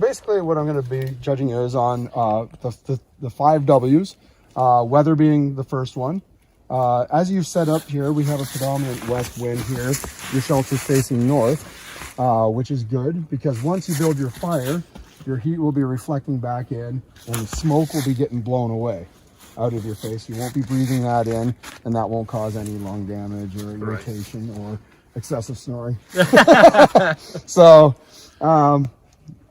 basically what I'm going to be judging is on the 5 W's, weather being the first one. As you've set up here, we have a predominant west wind here. Your shelter's facing north, which is good because once you build your fire, your heat will be reflecting back in and the smoke will be getting blown away out of your face. You won't be breathing that in, and that won't cause any lung damage or irritation or excessive snoring. So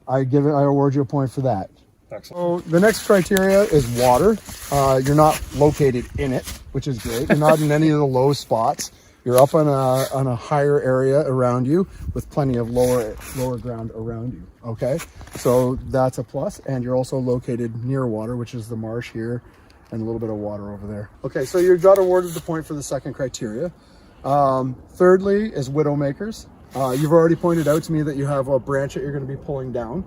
I award you a point for that. Excellent. So the next criteria is water. You're not located in it, which is great. You're not in any of the low spots. You're up on a higher area around you with plenty of lower ground around you. Okay, so that's a plus. And you're also located near water, which is the marsh here and a little bit of water over there. Okay, so you got awarded the point for the second criteria. Thirdly is widowmakers. You've already pointed out to me that you have a branch that you're going to be pulling down,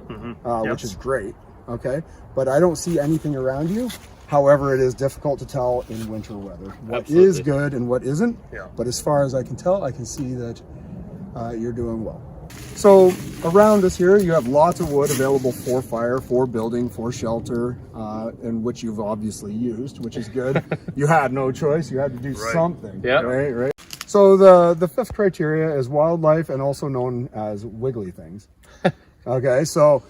which is great. Okay, but I don't see anything around you. However, it is difficult to tell in winter weather what is good and what isn't. But as far as I can tell, I can see that you're doing well. So around us here, you have lots of wood available for fire, for building, for shelter, and which you've obviously used, which is good. You had no choice. You had to do something. Right. So the fifth criteria is wildlife, and also known as wiggly things. Okay, so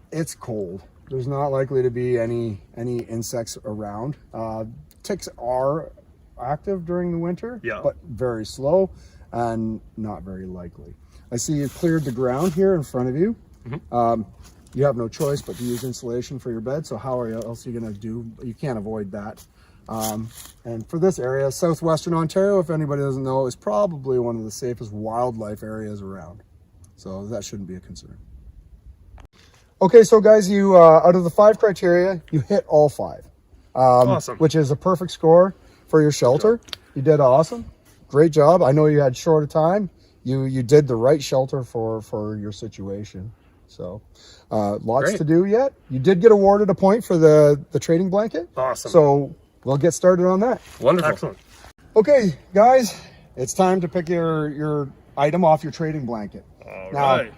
it's cold. There's not likely to be any insects around. Ticks are active during the winter, but very slow and not very likely. I see you cleared the ground here in front of you. You have no choice but to use insulation for your bed. So how else are you going to do? You can't avoid that. And for this area, southwestern Ontario, if anybody doesn't know, is probably one of the safest wildlife areas around. So that shouldn't be a concern. Okay, so guys, you out of the 5 criteria, you hit all 5, awesome. Which is a perfect score for your shelter. You did awesome. Great job. I know you had short of time. You did the right shelter for your situation. So lots to do yet. You did get awarded a point for the trading blanket. Awesome. So we'll get started on that. Wonderful. Excellent. Okay, guys, it's time to pick your item off your trading blanket. All right.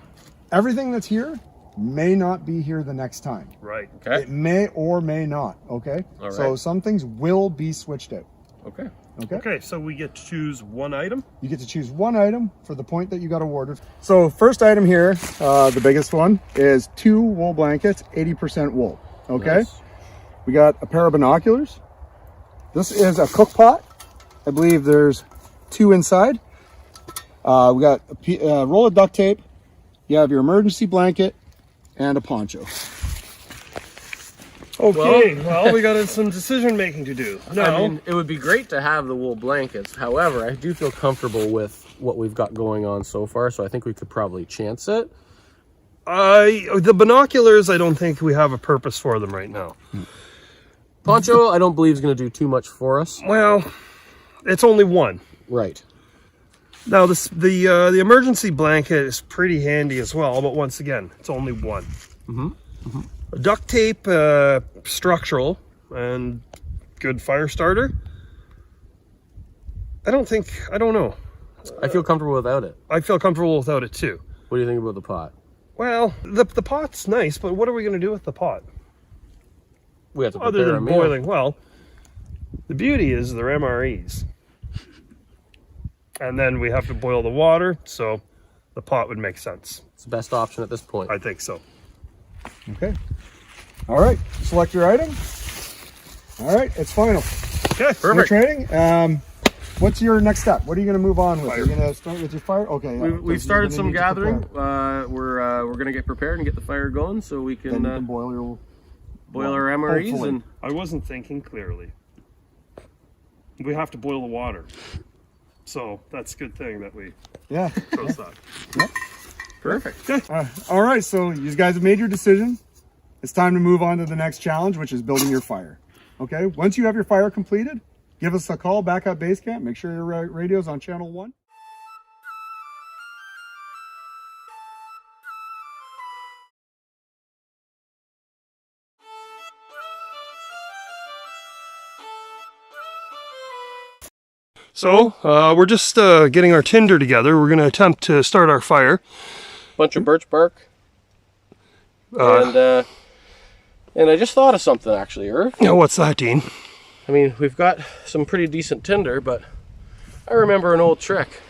Everything that's here may not be here the next time. Right. Okay. It may or may not. Okay. All right. So some things will be switched out. Okay. Okay, so we get to choose one item? You get to choose one item for the point that you got awarded. So first item here, the biggest one, is 2 wool blankets, 80% wool. Okay. Nice. We got a pair of binoculars. This is a cook pot. I believe there's 2 inside. We got a roll of duct tape. You have your emergency blanket and a poncho. Okay, well, we got some decision making to do. No, I mean, it would be great to have the wool blankets. However, I do feel comfortable with what we've got going on so far, so I think we could probably chance it. The binoculars, I don't think we have a purpose for them right now. Poncho, I don't believe is going to do too much for us. Well, it's only one. Right. Now, the emergency blanket is pretty handy as well, but once again, it's only one. Duct tape, structural, and good fire starter. I don't know. I feel comfortable without it. I feel comfortable without it too. What do you think about the pot? Well, the pot's nice, but what are we going to do with the pot? We have to prepare other than a meal. boiling. Well, the beauty is they're MREs. And then we have to boil the water, so the pot would make sense. It's the best option at this point. I think so. Okay. All right. Select your item. All right. It's final. Okay. Perfect. No trading. What's your next step? What are you going to move on with? You're going to start with your fire? Okay. We've started some gathering. We're going to get prepared and get the fire going so we can, boil our MREs. Hopefully. And I wasn't thinking clearly. We have to boil the water. So that's a good thing that we chose that. Yep. Perfect. Okay. All right, so you guys have made your decision. It's time to move on to the next challenge, which is building your fire. Okay, once you have your fire completed, give us a call back at base camp. Make sure your radio's on channel 1. So we're just getting our tinder together. We're going to attempt to start our fire. Bunch of birch bark. And I just thought of something actually, Irv. Yeah, what's that, Dean? I mean, we've got some pretty decent tinder, but I remember an old trick.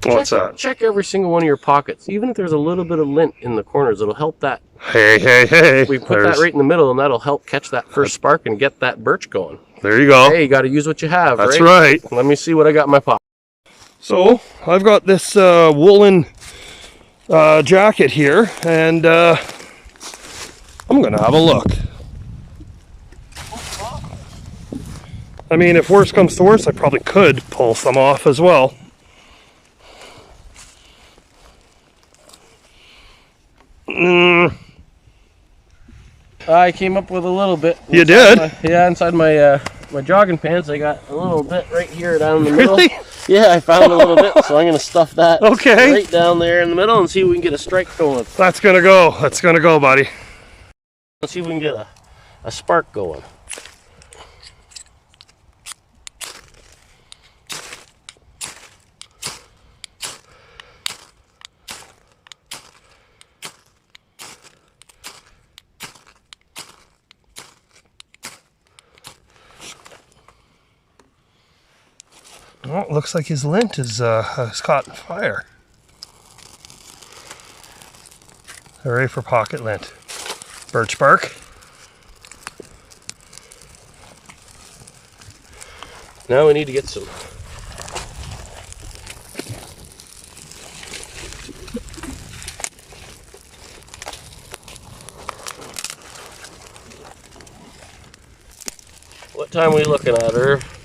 What's that? Check every single one of your pockets. Even if there's a little bit of lint in the corners, it'll help that. Hey. We put that right in the middle, and that'll help catch that first spark and get that birch going. There you go. Hey, you got to use what you have, That's right? right. Let me see what I got in my pocket. So, I've got this woolen jacket here, and I'm going to have a look. I mean, if worse comes to worse, I probably could pull some off as well. I came up with a little bit. You did? Inside my my jogging pants, I got a little bit right here down in the middle. Really? Yeah, I found a little bit, so I'm gonna stuff that Okay. right down there in the middle and see if we can get a strike going. That's gonna go. That's gonna go, buddy. Let's see if we can get a spark going. Well, it looks like his lint has caught fire. Hooray for pocket lint. Birch bark. Now we need to get some. What time are we looking at, Irv?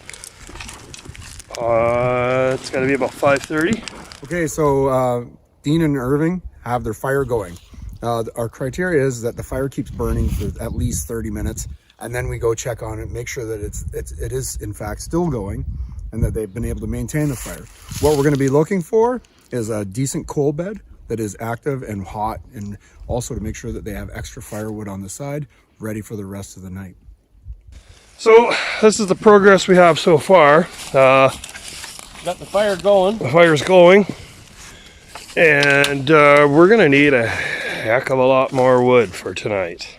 It's gonna be about 5:30. Okay, so Dean and Irving have their fire going. Our criteria is that the fire keeps burning for at least 30 minutes, and then we go check on it, make sure that it is in fact still going, and that they've been able to maintain the fire. What we're going to be looking for is a decent coal bed that is active and hot, and also to make sure that they have extra firewood on the side ready for the rest of the night. So this is the progress we have so far. Got the fire going. The fire's going, and we're gonna need a heck of a lot more wood for tonight.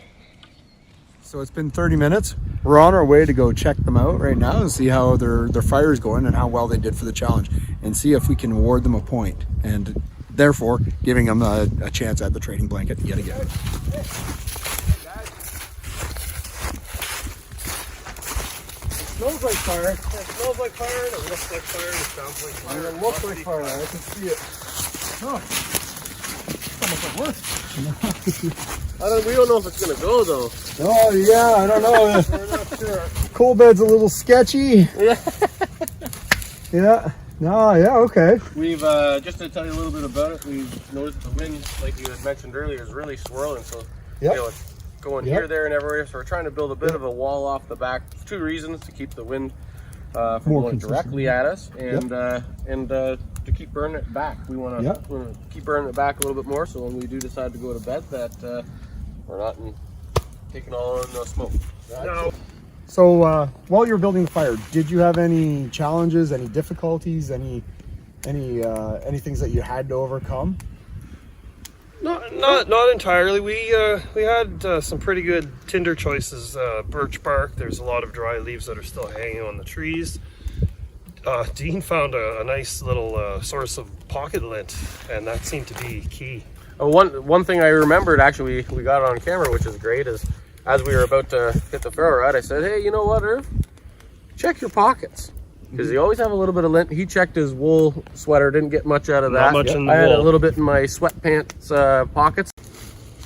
So it's been 30 minutes. We're on our way to go check them out right now and see how their fire is going and how well they did for the challenge, and see if we can award them a point, and therefore giving them a chance at the trading blanket yet again. Smells like fire. It smells like fire, and it looks like fire, and it sounds like fire. It looks like fire. I can see it. Oh, it's almost like worse. We don't know if it's gonna go though. Oh yeah, I don't know. We're not sure. Coal bed's a little sketchy. Yeah. Yeah. No. Yeah. Okay. We've just to tell you a little bit about it. We've noticed the wind, like you had mentioned earlier, is really swirling. So Yep. you know, it's going here, there, and everywhere. So we're trying to build a bit of a wall off the back. 2 reasons: to keep the wind from More blowing consistent. directly at us, and to keep burning it back. We want to keep burning it back a little bit more, so when we do decide to go to bed, that we're not taking all in the smoke. No. So while you were building the fire, did you have any challenges, any difficulties, any things that you had to overcome? Not entirely. We had some pretty good tinder choices. Birch bark. There's a lot of dry leaves that are still hanging on the trees. Dean found a nice little source of pocket lint, and that seemed to be key. One thing I remembered, actually, we got it on camera, which is great, is as we were about to hit the ferro rod, I said, hey, you know what, Irv? Check your pockets. Because you always have a little bit of lint. He checked his wool sweater, didn't get much out of that. Not much in the I had a wool. little bit in my sweatpants pockets.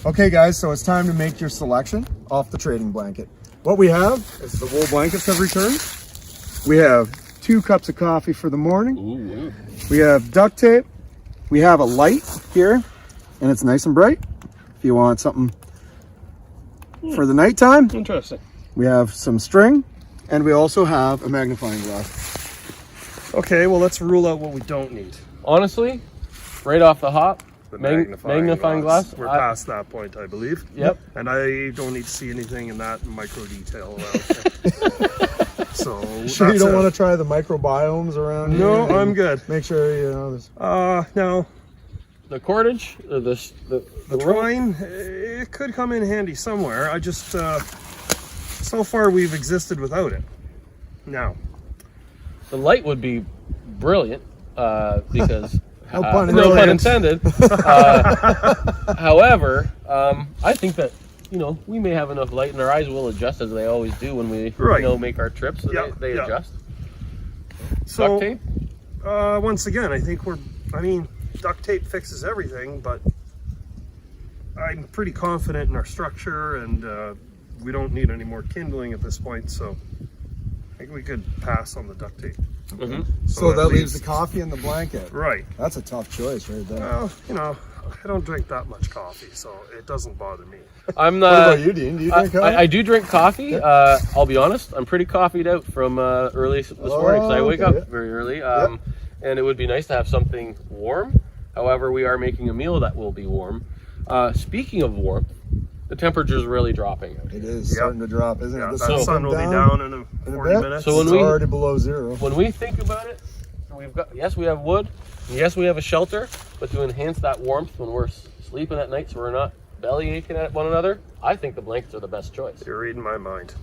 Okay, guys, so it's time to make your selection off the trading blanket. What we have is the wool blankets have returned. We have 2 cups of coffee for the morning. Ooh. We have duct tape. We have a light here, and it's nice and bright. If you want something for the nighttime, Interesting. we have some string, and we also have a magnifying glass. Okay, well, let's rule out what we don't need. Honestly, right off the hop, The magnifying glass. We're past that point, I believe. Yep. And I don't need to see anything in that micro detail around there. So Sure, you don't want to try the microbiomes around No, here? I'm good. Make sure you know this. No. the cordage, or the twine, it could come in handy somewhere. I just, so far we've existed without it. Now, the light would be brilliant because No pun no pun intended. However, I think that we may have enough light, and our eyes will adjust as they always do when we make our trips. So they adjust. So, duct tape. Once again, I think duct tape fixes everything, but I'm pretty confident in our structure, and we don't need any more kindling at this point, so I think we could pass on the duct tape. Mm-hmm. So that leaves the coffee and the blanket. Right. That's a tough choice right there. Well, I don't drink that much coffee, so it doesn't bother me. I'm What about you, Dean? Do you drink coffee? I do drink coffee. I'll be honest, I'm pretty coffee'd out from early this morning, because I wake up very early. And it would be nice to have something warm. However, we are making a meal that will be warm. Speaking of warmth, the temperature's really dropping out. It is starting to drop, isn't it? The sun will be down in 40 minutes. So it's already below zero. When we think about it, we have wood, and yes, we have a shelter, but to enhance that warmth when we're sleeping at night so we're not belly aching at one another, I think the blankets are the best choice. You're reading my mind.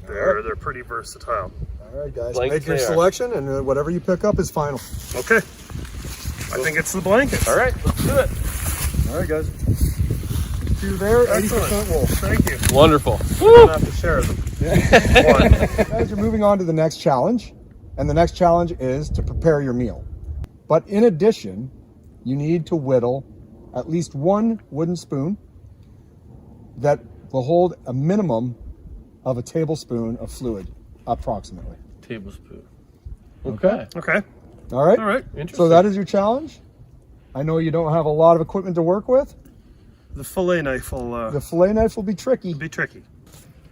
They're pretty versatile. All right, guys, Blankets make your selection, and whatever you pick up is final. Okay. I think it's the blankets. All right, let's do it. All right, guys. 2 there, 80% wool. Thank you. Wonderful. We're gonna have to share them. Guys, you're moving on to the next challenge, and the next challenge is to prepare your meal. But in addition, you need to whittle at least 1 wooden spoon that will hold a minimum of a tablespoon of fluid, approximately. Tablespoon. Okay. Okay. All right? All right. Interesting. So that is your challenge. I know you don't have a lot of equipment to work with. The fillet knife will The fillet knife will be tricky. be tricky.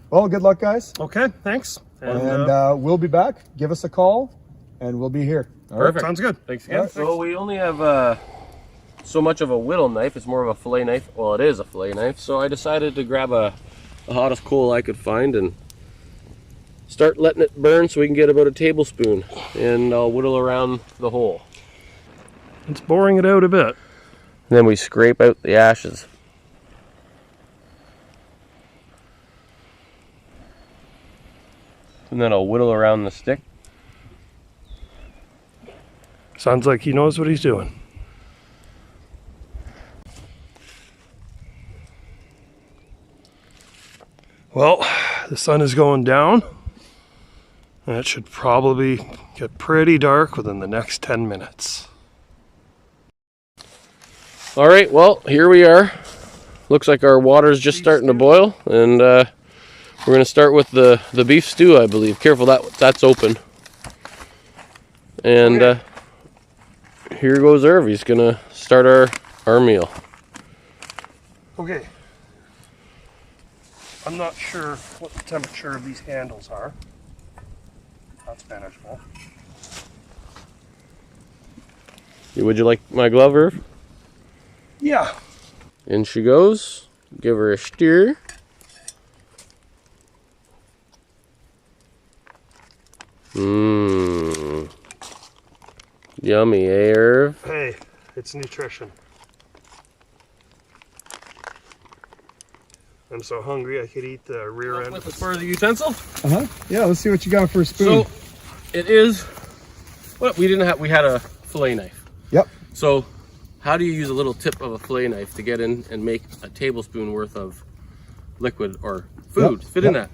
Well, good luck, guys. Okay, thanks. And we'll be back. Give us a call, and we'll be here. All right? Perfect. Sounds good. Thanks again. All right. So we only have so much of a whittle knife. It's more of a fillet knife. Well, it is a fillet knife. So I decided to grab the hottest coal I could find and start letting it burn so we can get about a tablespoon. And I'll whittle around the hole. It's boring it out a bit. Then we scrape out the ashes. And then I'll whittle around the stick. Sounds like he knows what he's doing. Well, the sun is going down, and it should probably get pretty dark within the next 10 minutes. All right, well, here we are. Looks like our water's just starting to boil, and we're going to start with the beef stew, I believe. Careful, that's open. And here goes Irv. He's going to start our meal. Okay. I'm not sure what the temperature of these handles are. That's manageable. Would you like my glove, Irv? Yeah. In she goes. Give her a stir. Mmm. Yummy, eh, Irv? Hey, it's nutrition. I'm so hungry I could eat the rear end. As far as the utensil? Yeah, let's see what you got for a spoon. So, it is, well, we had a fillet knife. Yep. So, how do you use a little tip of a fillet knife to get in and make a tablespoon worth of liquid or food? Fit in that.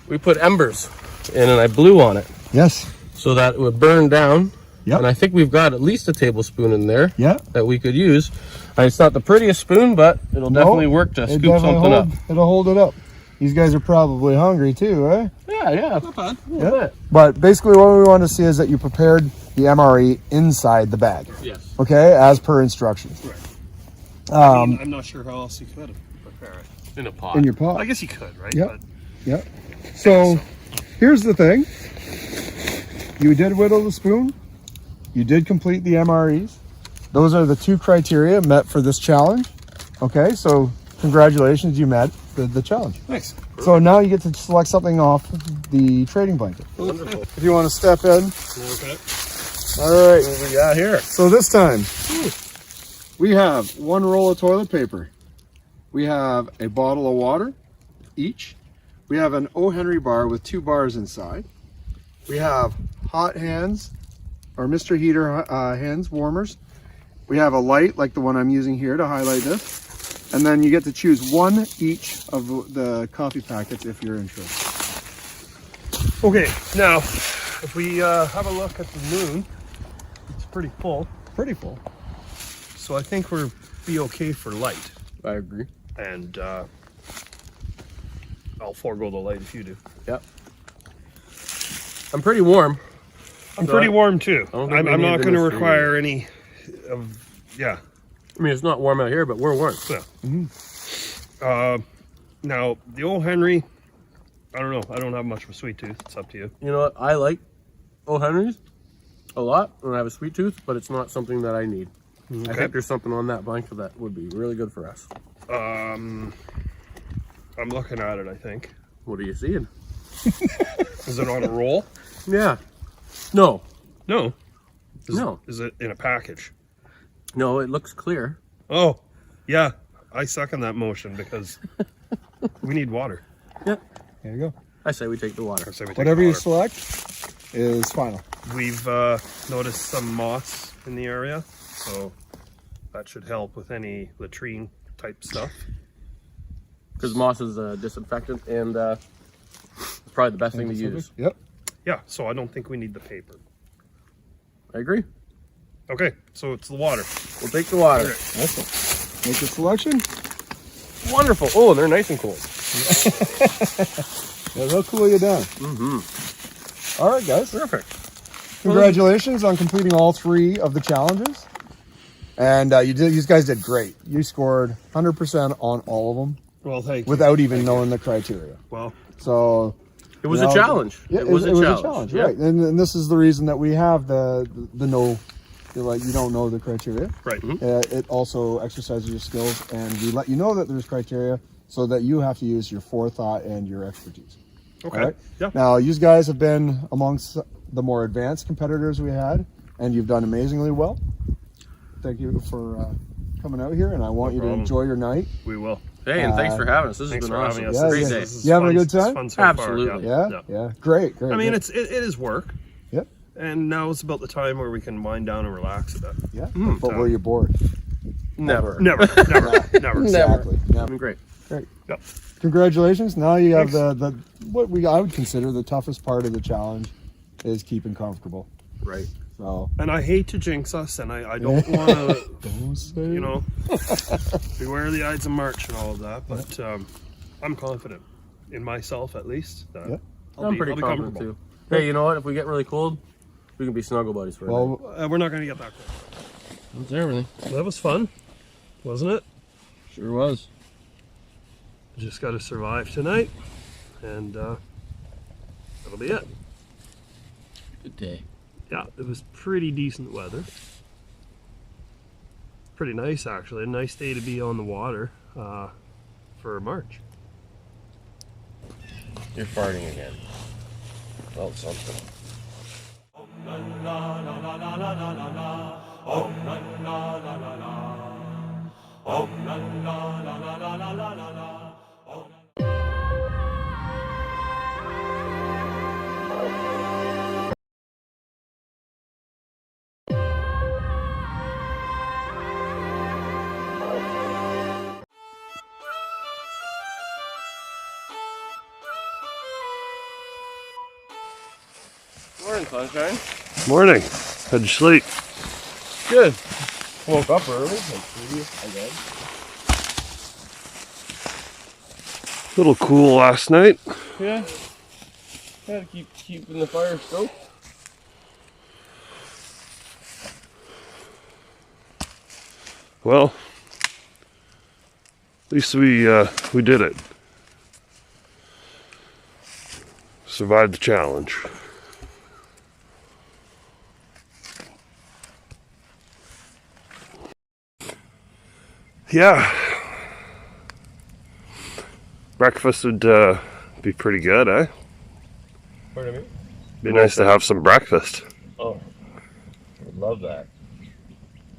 We put embers in and I blew on it Yes. so that it would burn down. Yep. And I think we've got at least a tablespoon in there Yeah. that we could use. And it's not the prettiest spoon, but it'll definitely work to scoop something up. It'll hold it up. These guys are probably hungry too, right? Yeah, not bad. Yeah. But basically what we want to see is that you prepared the MRE inside the bag. Yes. Okay, as per instructions. Right. I'm not sure how else you could prepare it. In a pot. In your pot. I guess you could, right? Yep. Yep. So here's the thing. You did whittle the spoon. You did complete the MREs. Those are the 2 criteria met for this challenge. Okay, so congratulations, you met the challenge. Thanks. So now you get to select something off the trading blanket. Wonderful. If you want to step in. Okay. All right. What we got here? So this time, We have 1 roll of toilet paper. We have a bottle of water each. We have an O. Henry bar with 2 bars inside. We have hot hands or Mr. Heater hands warmers. We have a light like the one I'm using here to highlight this. And then you get to choose 1 each of the coffee packets if you're interested. Okay, now if we have a look at the moon, it's pretty full. Pretty full. So I think we'll be okay for light. I agree. And I'll forego the light if you do. Yep. I'm pretty warm. I'm pretty warm too. don't think we I'm need not the going to mystery. require any of, yeah. I mean, it's not warm out here, but we're warm. Yeah. Now, the old Henry, I don't know. I don't have much of a sweet tooth. It's up to you. You know what? I like O. Henry's a lot when I have a sweet tooth, but it's not something that I need. I think there's something on that blanket that would be really good for us. I'm looking at it, I think. What are you seeing? Is it on a roll? Yeah. No. No. No. Is it in a package? No, it looks clear. Oh, yeah. I second that motion because we need water. Yep. There you go. I say we take the water. I say we take Whatever the you water. select is final. We've noticed some moss in the area, so that should help with any latrine type stuff. Because moss is a disinfectant, and it's probably the best thing to use. Yep. Yeah, so I don't think we need the paper. I agree. Okay, so it's the water. We'll take the water. Excellent. Make your selection. Wonderful. Oh, and they're nice and cold. Yeah, they'll cool you down. All right, guys. Perfect. Congratulations on completing all 3 of the challenges. And you guys did great. You scored 100% on all of them Well, thank you. without even knowing the criteria. Well, So It was you a know, challenge. Yeah, it was a challenge. Yeah. right? And this is the reason that we have the no. Like you don't know the criteria. right. It also exercises your skills, and we let you know that there's criteria, so that you have to use your forethought and your expertise. Okay. All right? Yeah. Now, you guys have been amongst the more advanced competitors we had, and you've done amazingly well. Thank you for coming out here, and I want you to problem. enjoy your night. We will. Hey, and thanks for having us. This has Thanks been for awesome. having us. Yeah, Great yeah. day. This is You having a fun. good It's time? fun so Absolutely. far. Yeah. Great. I mean, great. it is work, Yep. and now is about the time where we can wind down and relax a bit. Yeah. But were you bored? Never. Never. Exactly. It's Never. been great. Great. Yep. Congratulations. Now you have Thanks. the what I would consider the toughest part of the challenge is keeping comfortable. Right. So And I hate to jinx us, and I don't want to, don't say you know, beware the Ides of March and all of that. But I'm confident in myself, at least. That Yep. I'm pretty confident too. Hey, you know what? If we get really cold, we can be snuggle buddies for a night. well, We're not going to get that cold. That's everything. That was fun, wasn't it? Sure was. Just got to survive tonight, and that'll be it. Good day. Yeah, it was pretty decent weather. Pretty nice, actually. A nice day to be on the water for March. You're farting again. Well, something. Morning, sunshine. Morning. How'd you sleep? Good. Woke up early, like 3 again. A little cool last night. Yeah. Had to keeping the fire stoked. Well, at least we did it. Survived the challenge. Yeah. Breakfast would be pretty good, eh? Pardon me? Be nice to have some breakfast. Oh, I would love that.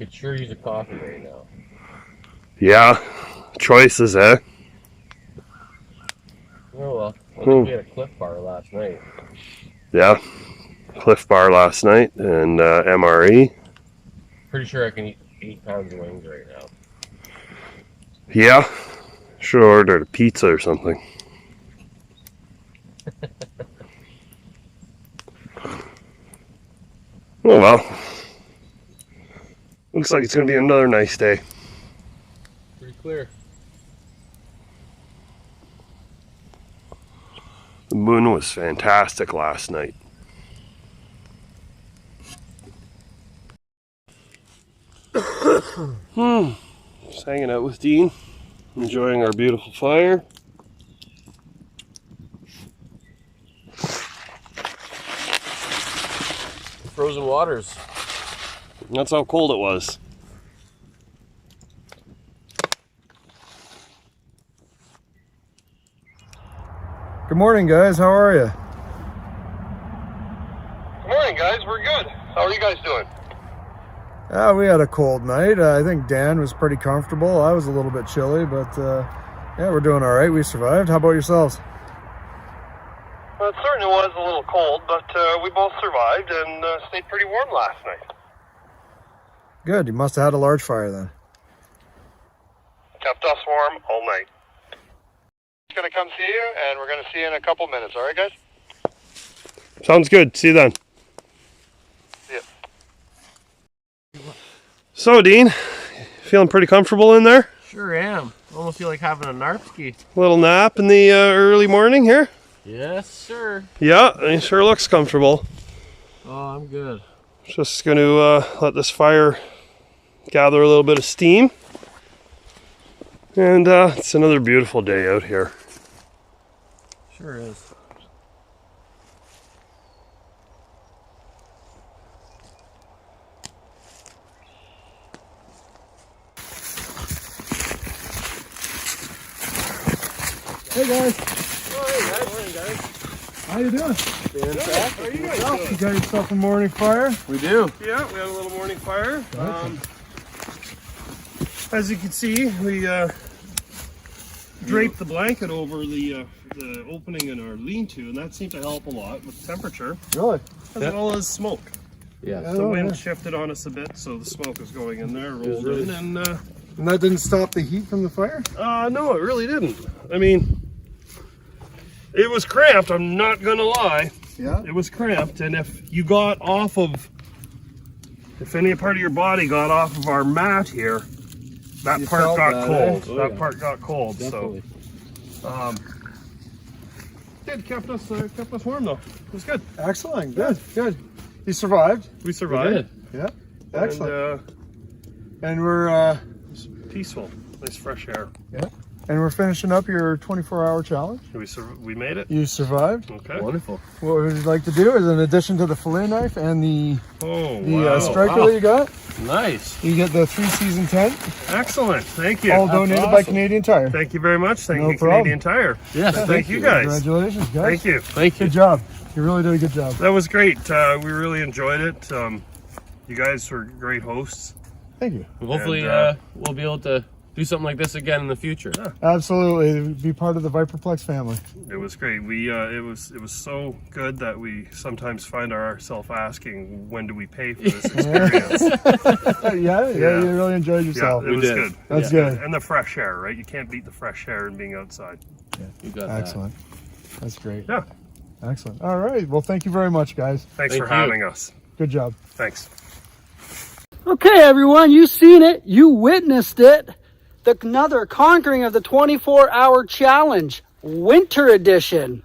Could sure use a coffee right now. Yeah, choices, eh? Oh well, I think we had a Cliff Bar last night. Yeah, Cliff Bar last night and MRE. Pretty sure I can eat 8 pounds of wings right now. Yeah, should have ordered a pizza or something. Oh well. Looks like it's going to be another nice day. Pretty clear. The moon was fantastic last night. Just hanging out with Dean, enjoying our beautiful fire. Frozen waters. That's how cold it was. Good morning, guys. How are you? Good morning, guys. We're good. How are you guys doing? We had a cold night. I think Dan was pretty comfortable. I was a little bit chilly, but yeah, we're doing all right. We survived. How about yourselves? Well, it certainly was a little cold, but we both survived and stayed pretty warm last night. Good. You must have had a large fire then. Kept us warm all night. Going to come see you, and we're going to see you in a couple minutes. All right, guys? Sounds good. See you then. See ya. So, Dean, feeling pretty comfortable in there? Sure am. Almost feel like having a narpski. Little nap in the early morning here? Yes, sir. Yeah, it sure looks comfortable. Oh, I'm good. Just going to let this fire gather a little bit of steam. And it's another beautiful day out here. Sure is. Hey, guys. Oh, hey, guys. Morning, guys. How you doing? Fantastic. How are you guys doing? You got yourself a morning fire? We do. Yeah, we had a little morning fire. Gotcha. As you can see, we draped the blanket over the opening in our lean-to, and that seemed to help a lot with temperature, Really? as well as smoke. Yeah. The Oh, wind yeah. shifted on us a bit, so the smoke is going in there, rolled really- in, and And that didn't stop the heat from the fire? no, it really didn't. I mean, it was cramped, I'm not gonna lie. Yeah. It was cramped, and if you got off of, if any part of your body got off of our mat here, that You part felt got that, cold. eh? Oh, That yeah. part got cold. Definitely. So, it kept us warm though. It was good. Excellent. Good. Good. You survived? We survived. Yeah. Excellent. And And we're peaceful, nice fresh air. we're finishing up your 24-hour challenge. We made it. You survived. Okay. Wonderful. What would you like to do is, in addition to the fillet knife and the Oh, wow. striker Wow. that you got, Nice. you get the 3-season tent, Excellent. Thank you. all donated by awesome. Canadian Tire. Thank you very much. Thank No you, problem. Canadian Tire. Yes. Thank you guys. Congratulations, guys. Thank you. Thank you. Good job. You really did a good job. That was great. We really enjoyed it. You guys were great hosts. Thank you. Hopefully, And, we'll be able to do something like this again in the future. Absolutely. Be part of the Viperplex family. It was great. We it was so good that we sometimes find ourselves asking, when do we pay for this experience? Yeah, you really enjoyed yourself. Yeah, it was did. good. That's Yeah. good. And the fresh air, right? You can't beat the fresh air and being outside. You got that. Excellent. That's great. Yeah. Excellent. All right. Well, thank you very much, guys. Thanks Thank for you. having us. Good job. Thanks. Okay, everyone, you've seen it. You witnessed it. Another conquering of the 24-hour challenge, winter edition.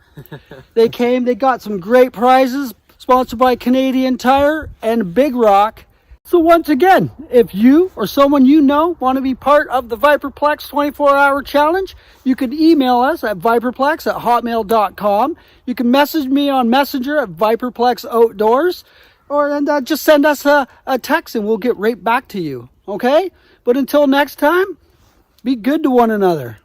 They got some great prizes, sponsored by Canadian Tire and Big Rock. So once again, if you or someone you know want to be part of the Viperplex 24-hour challenge, you can email us at viperplex@hotmail.com. You can message me on Messenger at Viperplex Outdoors, or just send us a text and we'll get right back to you, okay? But until next time, be good to one another.